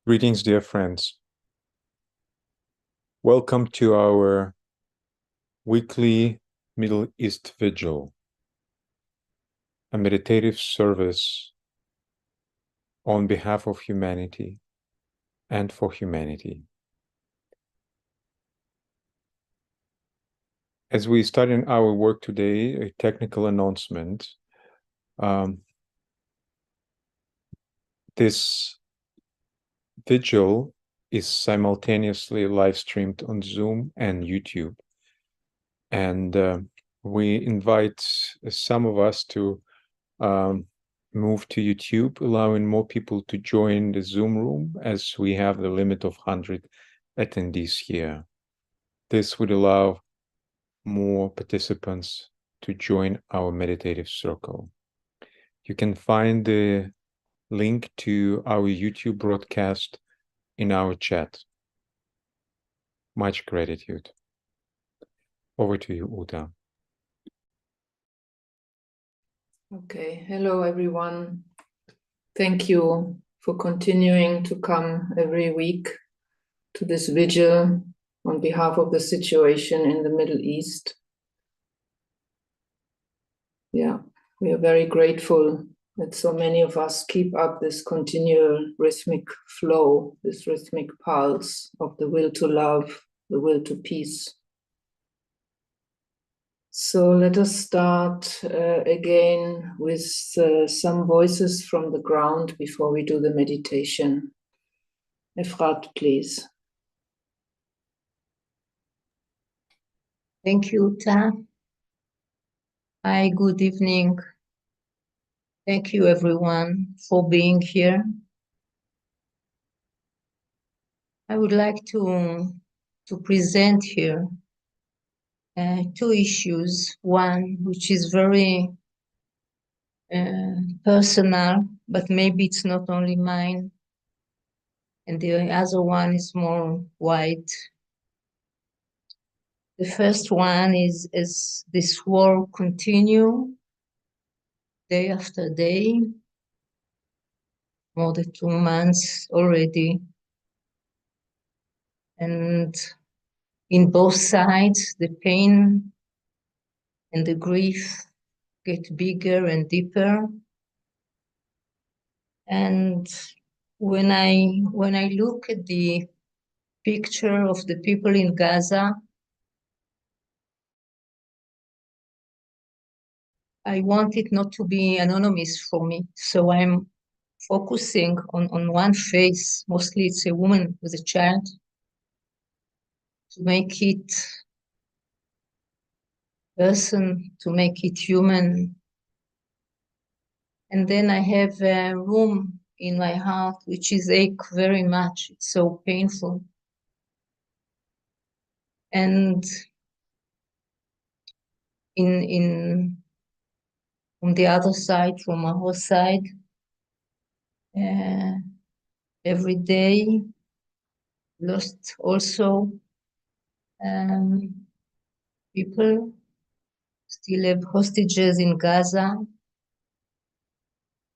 Greetings, dear friends. Welcome to our weekly Middle East Vigil, a meditative service on behalf of humanity and for humanity. As we start in our work today, a technical announcement. This vigil is simultaneously live streamed on Zoom and YouTube. And we invite some of us to move to YouTube, allowing more people to join the Zoom room as we have the limit of 100 attendees here. This would allow more participants to join our meditative circle. You can find the link to our YouTube broadcast in our chat. Much gratitude. Over to you, Uta. Okay, hello everyone. Thank you for continuing to come every week to this vigil on behalf of the situation in the Middle East. Yeah, we are very grateful that so many of us keep up this continual rhythmic flow, this rhythmic pulse of the will to love, the will to peace. So let us start again with some voices from the ground before we do the meditation. Efrat, please. Thank you, Uta. Hi, good evening. Thank you, everyone, for being here. I would like to present here two issues. One, which is very personal, but maybe it's not only mine. And the other one is more wide. The first one is this war continue day after day, more than 2 months already. And in both sides, the pain and the grief get bigger and deeper. And when I look at the picture of the people in Gaza, I want it not to be anonymous for me. So I'm focusing on one face. Mostly it's a woman with a child, to make it person, to make it human. And then I have a room in my heart which is ache very much. It's so painful. And on the other side, from our side, every day lost also people, still have hostages in Gaza,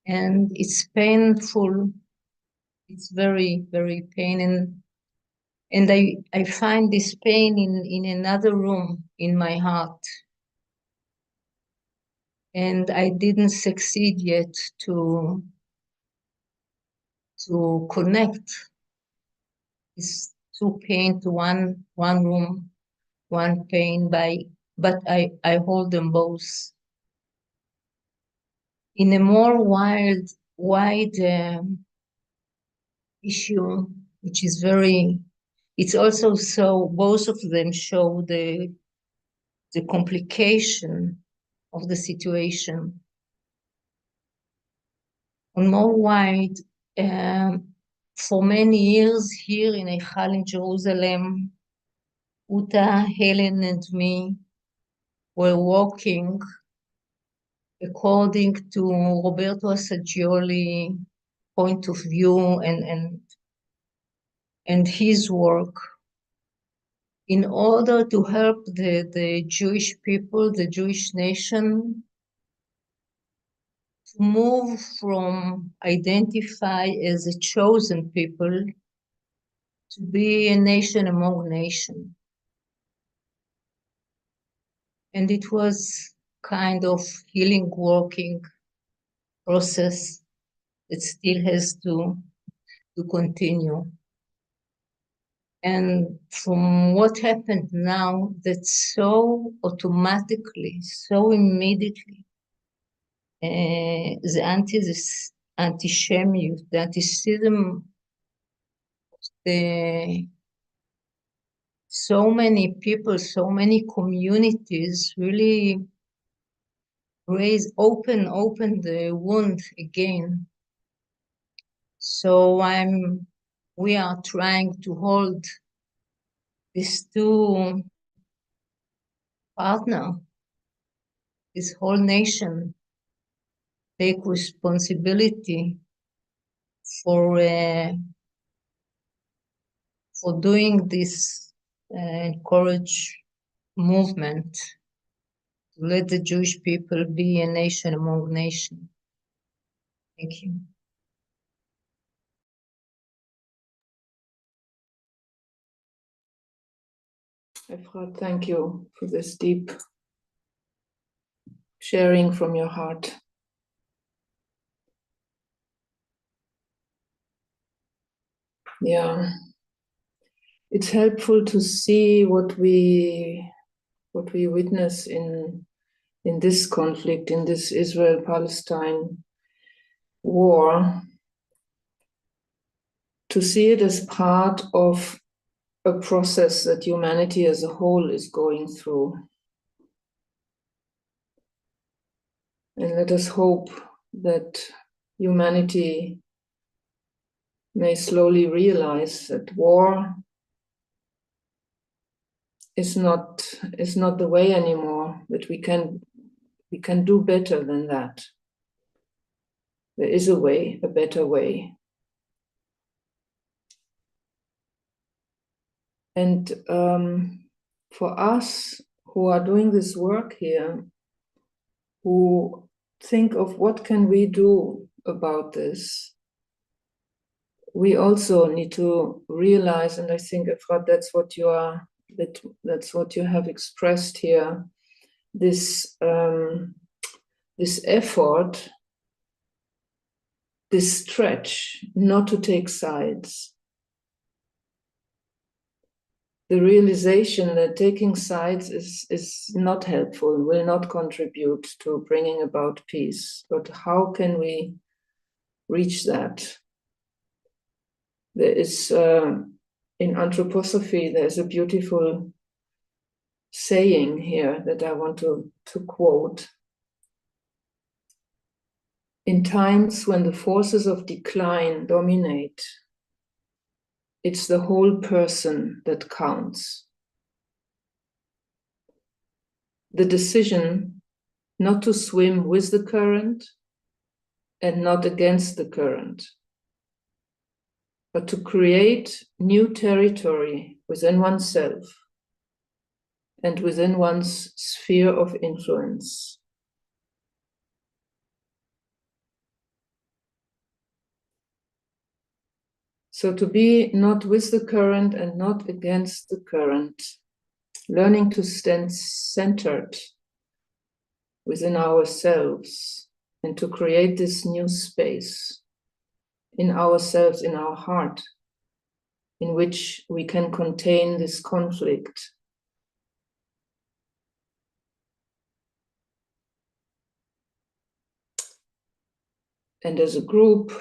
and it's painful. It's very, very pain, and I find this pain in another room in my heart, and I didn't succeed yet to connect this two pain to one room, one pain but I hold them both. In a more wide issue, which is it's also so, both of them show the complication of the situation. On more wide, for many years here in Eichal in Jerusalem, Uta, Helen, and me were walking according to Roberto Assagioli point of view and his work, in order to help the Jewish people, the Jewish nation, to move from identify as a chosen people to be a nation among nations. And it was kind of healing, working process that still has to continue. And from what happened now, that so automatically, so immediately, the anti-Semitic, the anti-Semitism, so many people, so many communities really open the wound again. So we are trying to hold these two partners, this whole nation, take responsibility for doing this encourage movement to let the Jewish people be a nation among nations. Thank you. Efrat, thank you for this deep sharing from your heart. Yeah, it's helpful to see what we witness in this conflict, in this Israel-Palestine war, to see it as part of a process that humanity as a whole is going through. And let us hope that humanity may slowly realize that war is not the way anymore, that we can do better than that. There is a way, a better way. And for us who are doing this work here, who think of what can we do about this, we also need to realize, and I think, Efrat, that's what you have expressed here, this effort, this stretch, not to take sides. The realization that taking sides is not helpful, will not contribute to bringing about peace. But how can we reach that? There is, in anthroposophy, there's a beautiful saying here that I want to quote. In times when the forces of decline dominate, it's the whole person that counts. The decision not to swim with the current and not against the current, but to create new territory within oneself and within one's sphere of influence. So to be not with the current and not against the current, learning to stand centered within ourselves and to create this new space in ourselves, in our heart, in which we can contain this conflict. And as a group,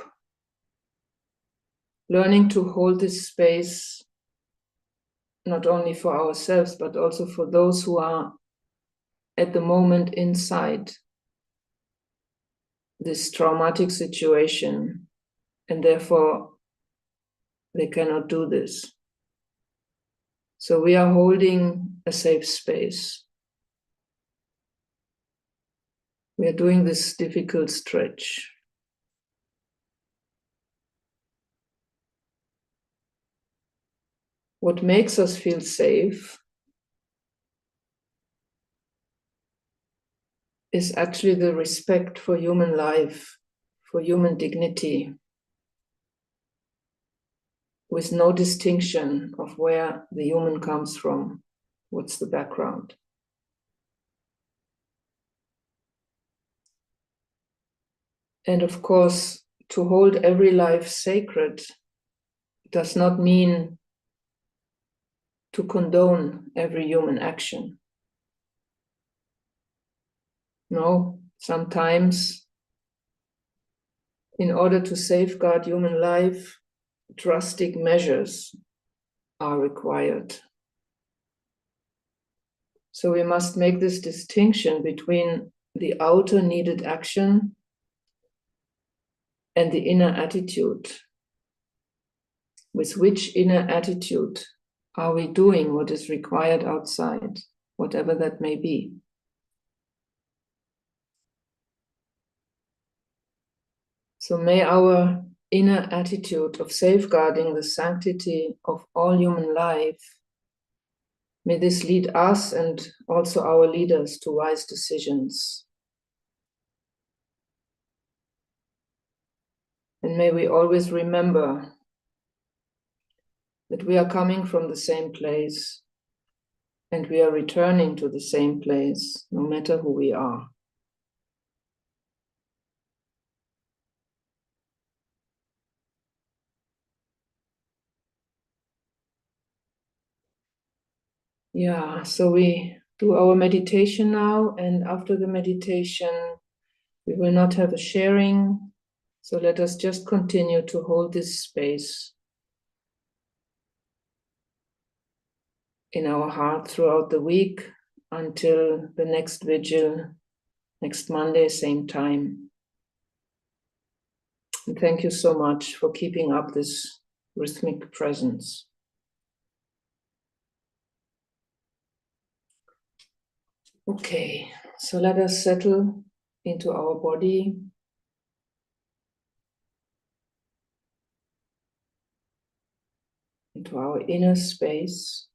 learning to hold this space, not only for ourselves, but also for those who are at the moment inside this traumatic situation, and therefore they cannot do this. So we are holding a safe space. We are doing this difficult stretch. What makes us feel safe is actually the respect for human life, for human dignity. with no distinction of where the human comes from, what's the background. And of course, to hold every life sacred does not mean to condone every human action. No, sometimes in order to safeguard human life, drastic measures are required. So we must make this distinction between the outer needed action and the inner attitude. With which inner attitude are we doing what is required outside, whatever that may be? So may our inner attitude of safeguarding the sanctity of all human life, may this lead us and also our leaders to wise decisions. And may we always remember that we are coming from the same place and we are returning to the same place, no matter who we are. Yeah, so we do our meditation now, and after the meditation, we will not have a sharing. So let us just continue to hold this space in our heart throughout the week until the next vigil, next Monday, same time. And thank you so much for keeping up this rhythmic presence. Okay, so let us settle into our body. Into our inner space.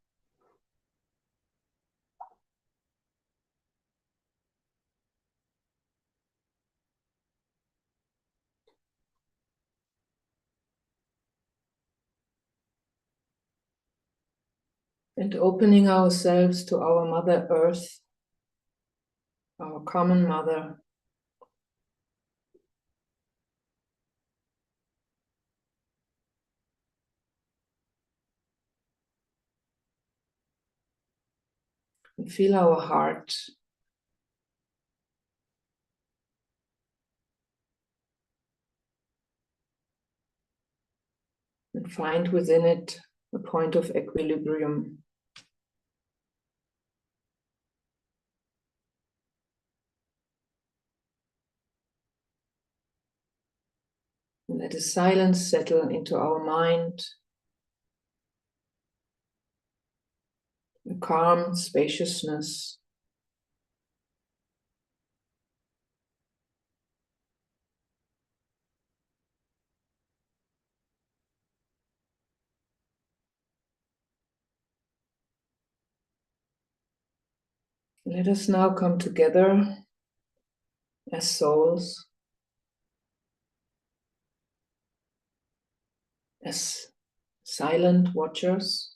And opening ourselves to our Mother Earth, our common mother. And feel our heart. And find within it a point of equilibrium. And let a silence settle into our mind. A calm spaciousness. Let us now come together as souls, as silent watchers,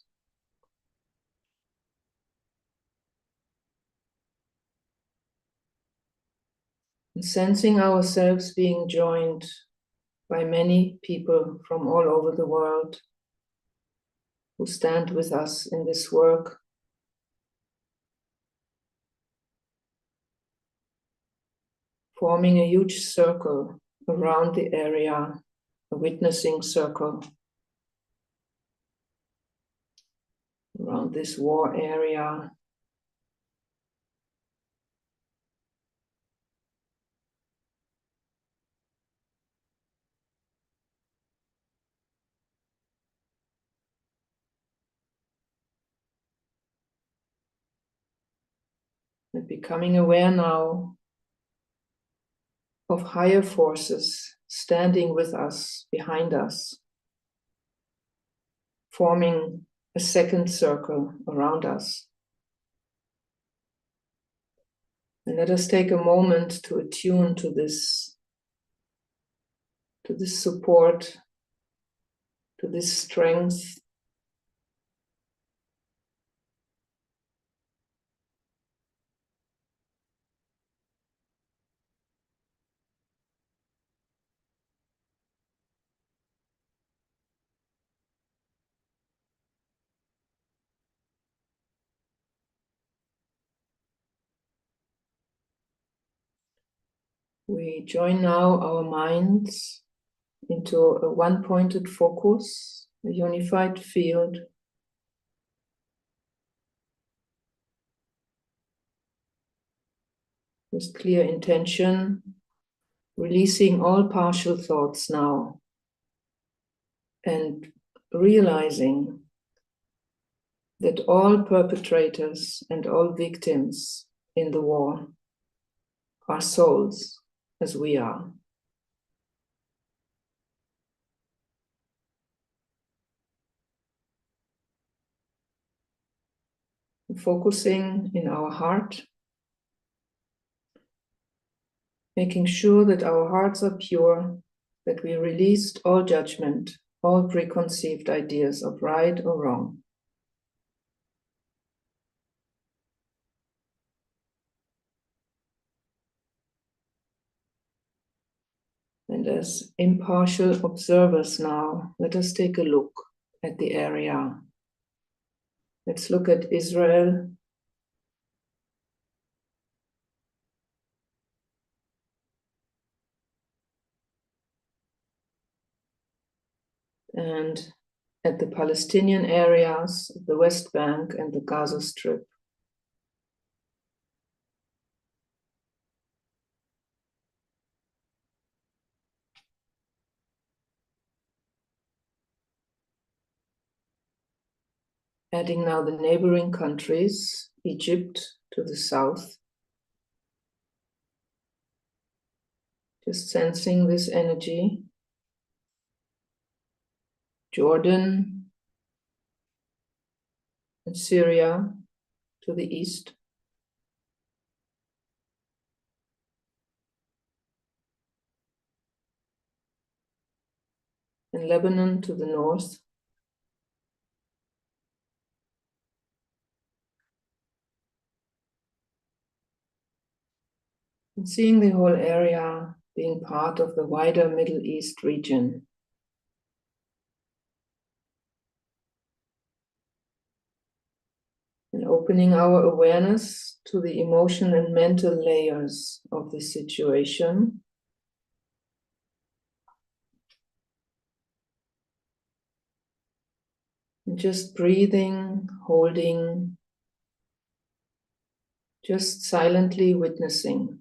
and sensing ourselves being joined by many people from all over the world who stand with us in this work. Forming a huge circle around the area, a witnessing circle around this war area. And becoming aware now of higher forces standing with us, behind us, forming a second circle around us. And let us take a moment to attune to this support, to this strength. We join now our minds into a one-pointed focus, a unified field. With clear intention, releasing all partial thoughts now and realizing that all perpetrators and all victims in the war are souls as we are. Focusing in our heart, making sure that our hearts are pure, that we released all judgment, all preconceived ideas of right or wrong. And as impartial observers now, let us take a look at the area. Let's look at Israel. And at the Palestinian areas, the West Bank and the Gaza Strip. Adding now the neighboring countries, Egypt to the south. Just sensing this energy. Jordan and Syria to the east. And Lebanon to the north. And seeing the whole area being part of the wider Middle East region. And opening our awareness to the emotional and mental layers of the situation. And just breathing, holding, just silently witnessing.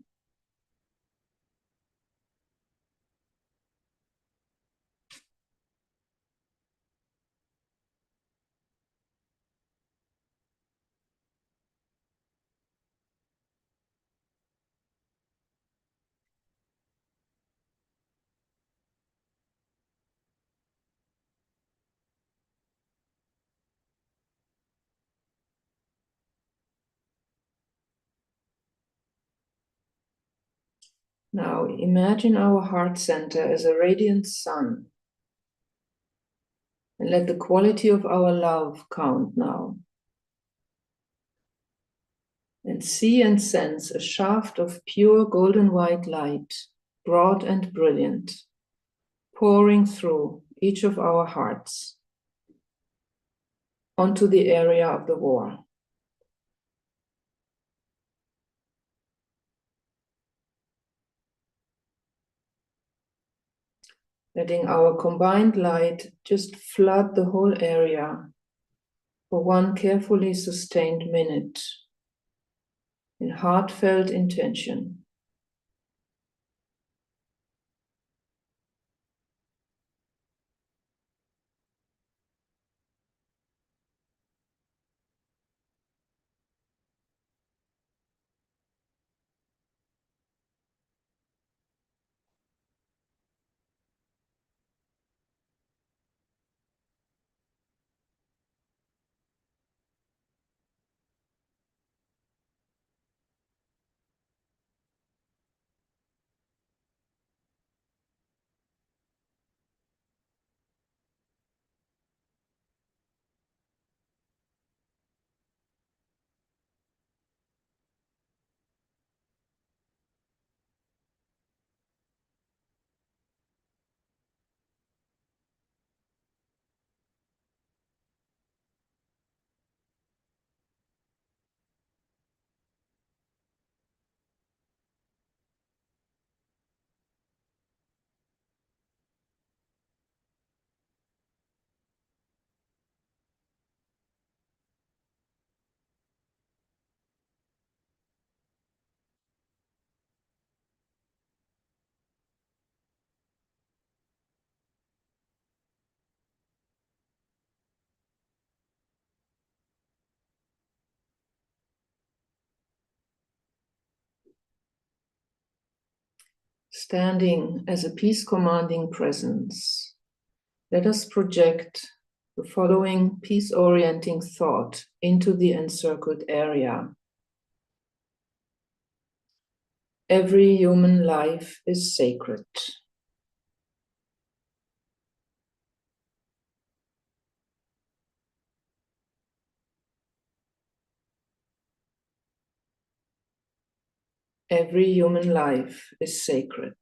Now imagine our heart center as a radiant sun. And let the quality of our love count now. And see and sense a shaft of pure golden white light, broad and brilliant, pouring through each of our hearts onto the area of the war. Letting our combined light just flood the whole area for one carefully sustained minute in heartfelt intention. Standing as a peace-commanding presence, let us project the following peace-orienting thought into the encircled area. Every human life is sacred. Every human life is sacred.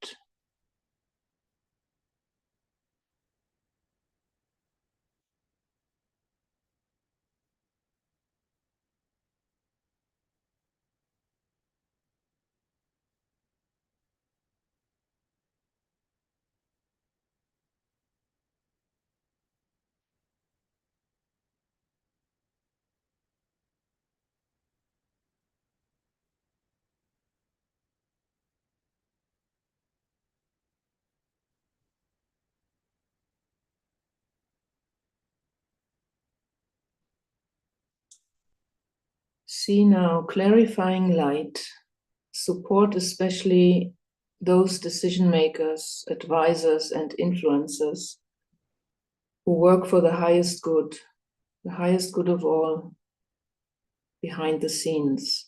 See now clarifying light, support especially those decision makers, advisors, and influencers who work for the highest good of all, behind the scenes.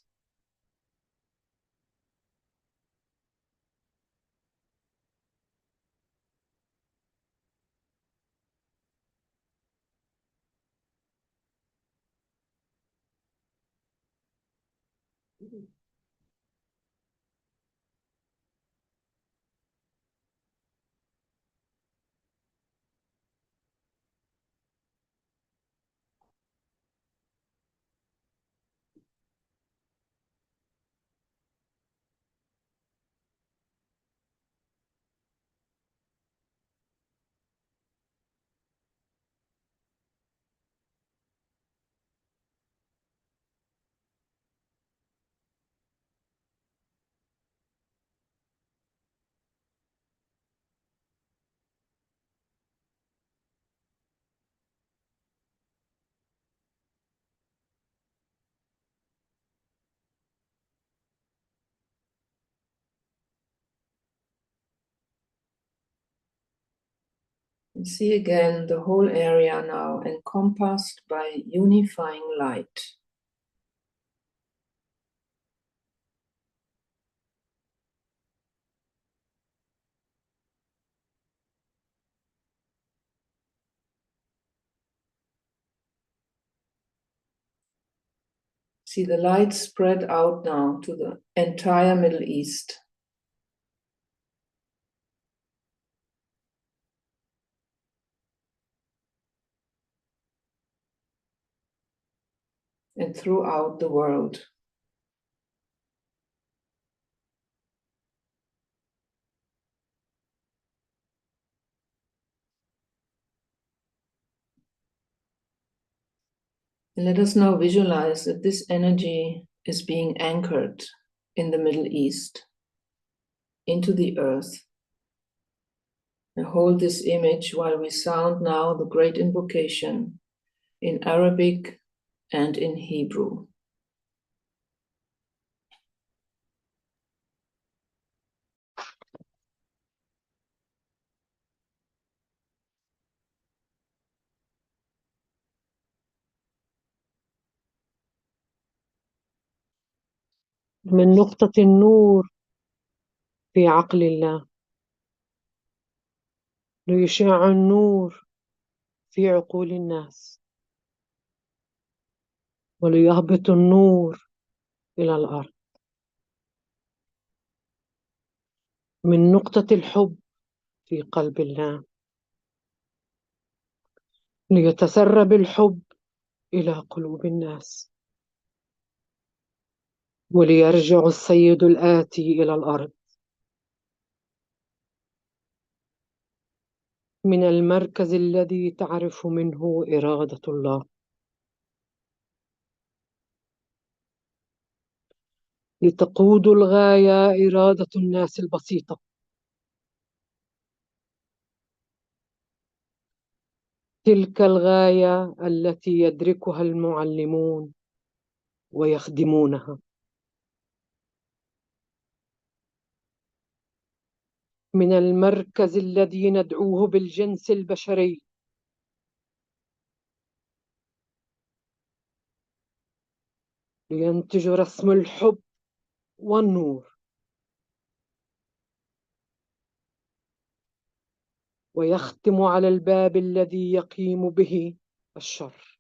And see again the whole area now encompassed by unifying light. See the light spread out now to the entire Middle East. And throughout the world. And let us now visualize that this energy is being anchored in the Middle East, into the earth. And hold this image while we sound now the great invocation in Arabic and in Hebrew. من نقطة النور في عقل الله ليشع النور في عقول الناس وليهبط النور إلى الأرض من نقطة الحب في قلب الله ليتسرب الحب إلى قلوب الناس وليرجع السيد الآتي إلى الأرض من المركز الذي تعرف منه إرادة الله لتقود الغاية إرادة الناس البسيطة تلك الغاية التي يدركها المعلمون ويخدمونها من المركز الذي ندعوه بالجنس البشري، لينتج رسم الحب والنور، ويختم على الباب الذي يقيم به الشر.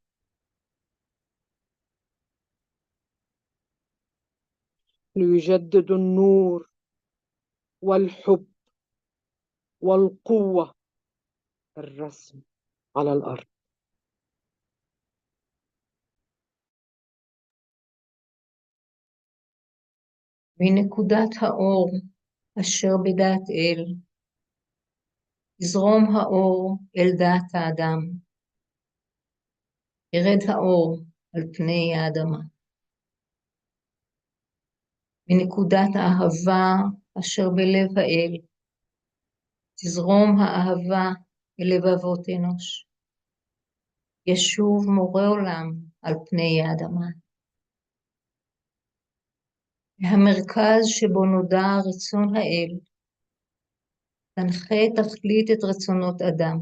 ليجدد النور والحب والقوة الرسم على الأرض. מנקודת האור אשר בדעת אל, יזרום האור אל דעת האדם, ירד האור על פני האדמה. מנקודת האהבה אשר בלב האל, תזרום האהבה אל לבבות אנוש. ישוב מורה עולם על פני האדמה. המרכז שבו נודע רצון האל, תנחה תכלית את רצונות אדם.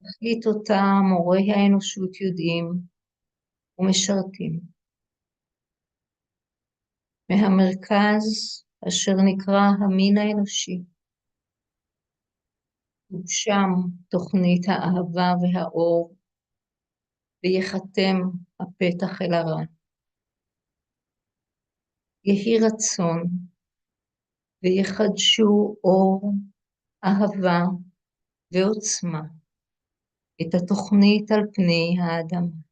תכלית אותה מורי האנושות יודעים ומשרתים. מהמרכז אשר נקרא המין האנושי, ושם תוכנית האהבה והאור, ויחתם הפתח אל הרע. יהי רצון, ויחדשו אור, אהבה ועוצמה, את התוכנית על פני האדמה.